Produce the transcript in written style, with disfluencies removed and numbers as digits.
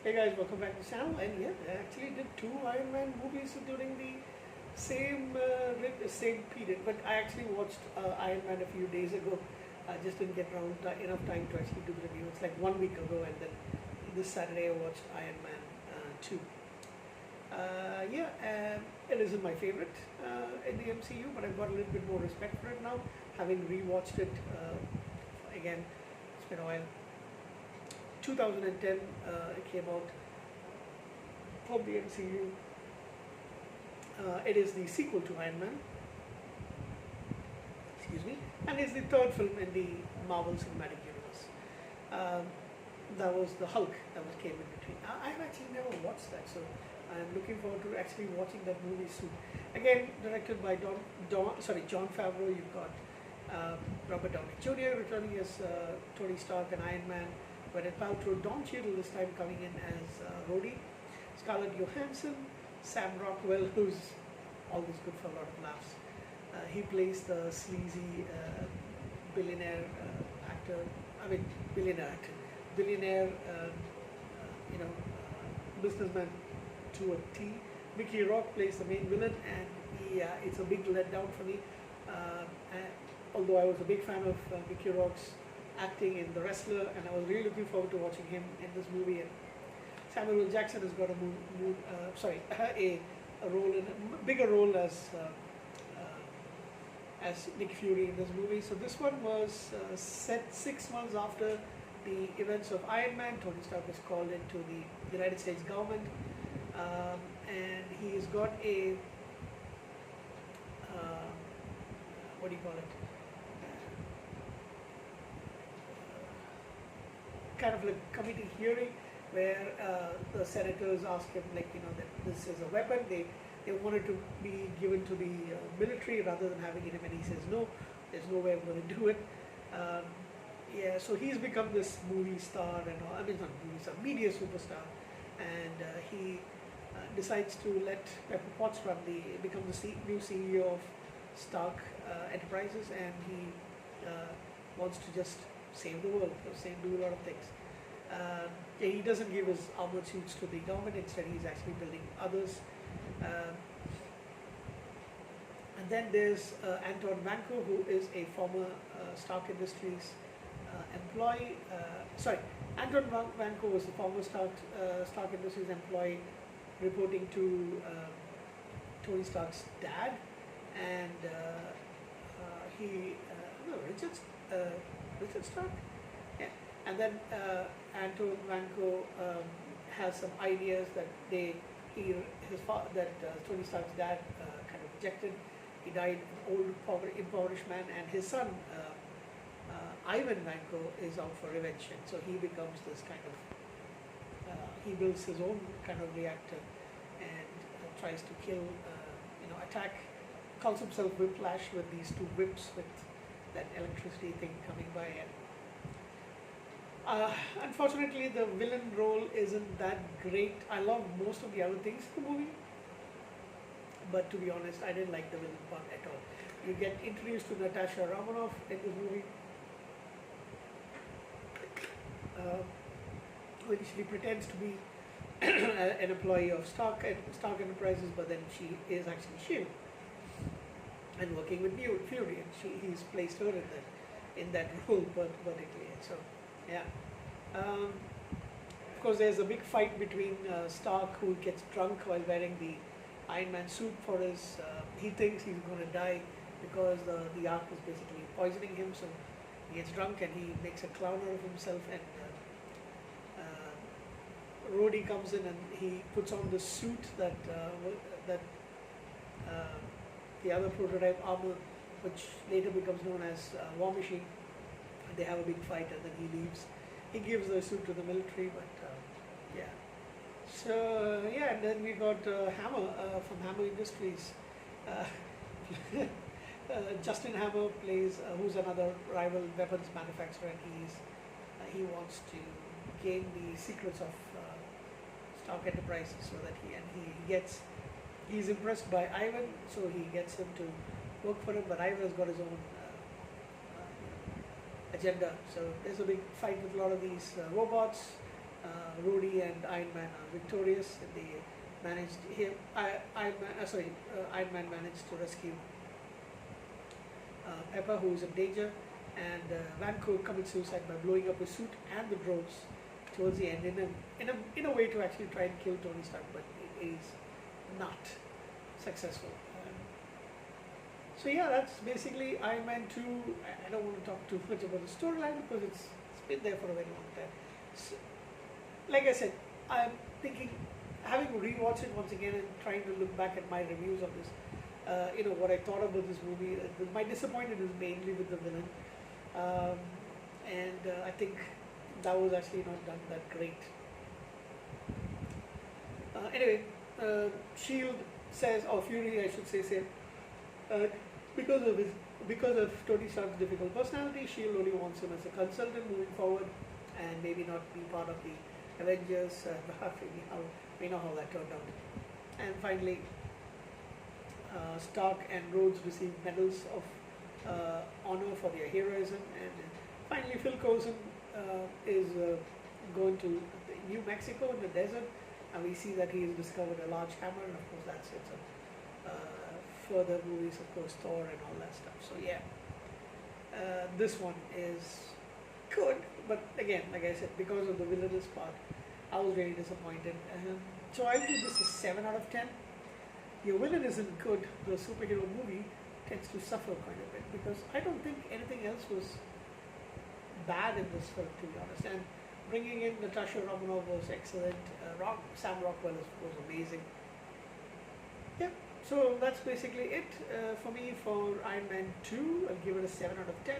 Hey guys, welcome back to the channel. And yeah, I actually did two Iron Man movies during the same period. But I actually watched Iron Man a few days ago. I just didn't get around enough time to actually do the review. It's like 1 week ago, and then this Saturday I watched Iron Man 2. It isn't my favorite in the MCU, but I've got a little bit more respect for it now, having rewatched it again. It's been a while. 2010 it came out from the MCU. It is the sequel to Iron Man, excuse me, and it's the third film in the Marvel Cinematic Universe. That was the Hulk that came in between. I've actually never watched that, so I'm looking forward to actually watching that movie soon. Again, directed by Jon Favreau. You've got Robert Downey Jr. returning as Tony Stark and Iron Man. Gwyneth Paltrow, Don Cheadle this time coming in as Rhodey, Scarlett Johansson, Sam Rockwell, who's always good for a lot of laughs. He plays the sleazy billionaire actor. I mean, billionaire, businessman to a T. Mickey Rourke plays the main villain, and it's a big letdown for me. Although I was a big fan of Mickey Rourke's acting in The Wrestler, and I was really looking forward to watching him in this movie. And Samuel L. Jackson has got a role in a bigger role as Nick Fury in this movie. So this one was set 6 months after the events of Iron Man. Tony Stark was called into the United States government, and he's got a what do you call it? Kind of like committee hearing where the senators ask him, that this is a weapon. They wanted to be given to the military rather than having it him, and he says no, there's no way I'm going to do it. So he's become this movie star, and all. I mean, not movie star, media superstar, and he decides to let Pepper Potts become the new CEO of Stark Enterprises, and he wants to just save the world, do a lot of things. He doesn't give his armored suits to the government. Instead, he's actually building others. And then there's Anton Vanko, who is a former Stark Industries employee. Anton Vanko was a former Stark Industries employee, reporting to Tony Stark's dad, and Richard Stark. Yeah. And then Anton Vanko has some ideas that Tony Stark's dad kind of rejected. He died an old, impoverished man, and his son Ivan Vanko is out for revenge, and so he becomes this kind of he builds his own kind of reactor and tries to kill, attack. Calls himself Whiplash with these two whips with that electricity thing coming by. And unfortunately, the villain role isn't that great. I love most of the other things in the movie, but to be honest, I didn't like the villain part at all. You get introduced to Natasha Romanoff in this movie, who initially pretends to be an employee of Stark Enterprises, but then she is actually S.H.I.E.L.D. and working with Fury, and he's placed her in that role particularly. So, yeah. Of course, there's a big fight between Stark, who gets drunk while wearing the Iron Man suit for his. He thinks he's going to die because the Ark is basically poisoning him. So he gets drunk and he makes a clown out of himself. And Rhodey comes in and he puts on the suit that the other prototype armor, which later becomes known as War Machine. They have a big fight, and then he leaves. He gives the suit to the military, but yeah. So yeah, and then we got Hammer from Hammer Industries. Justin Hammer plays, who's another rival weapons manufacturer, and he wants to gain the secrets of Stark Enterprises, so that he's impressed by Ivan, so he gets him to work for him, but Ivan has got his own agenda. So there's a big fight with a lot of these robots. Rhodey and Iron Man are victorious, and they managed him. Iron Man managed to rescue Pepper, who is in danger, and Vanco commits suicide by blowing up his suit and the drones towards the end in a way to actually try and kill Tony Stark, but it is not successful. So yeah, that's basically Iron Man 2. I don't want to talk too much about the storyline because it's been there for a very long time. So, like I said, I'm thinking, having rewatched it once again and trying to look back at my reviews of this, what I thought about this movie. My disappointment is mainly with the villain, and I think that was actually not done that great. Anyway, Shield says, or Fury, I should say, uh, because of his because of Tony Stark's difficult personality, Shield only wants him as a consultant moving forward, and maybe not be part of the Avengers. We know how that turned out. And finally, Stark and Rhodes receive medals of honor for their heroism. And finally, Phil Coulson is going to New Mexico in the desert, and we see that he has discovered a large hammer, and of course that sets up further movies, of course, Thor and all that stuff. So yeah, this one is good, but again, like I said, because of the villainous part, I was really disappointed. So I'll give this a 7 out of 10. Your villain isn't good, the superhero movie tends to suffer quite a bit, because I don't think anything else was bad in this film, to be honest. And bringing in Natasha Romanoff was excellent. Sam Rockwell was amazing. Yeah, so that's basically it for me for Iron Man 2. I'll give it a 7 out of 10.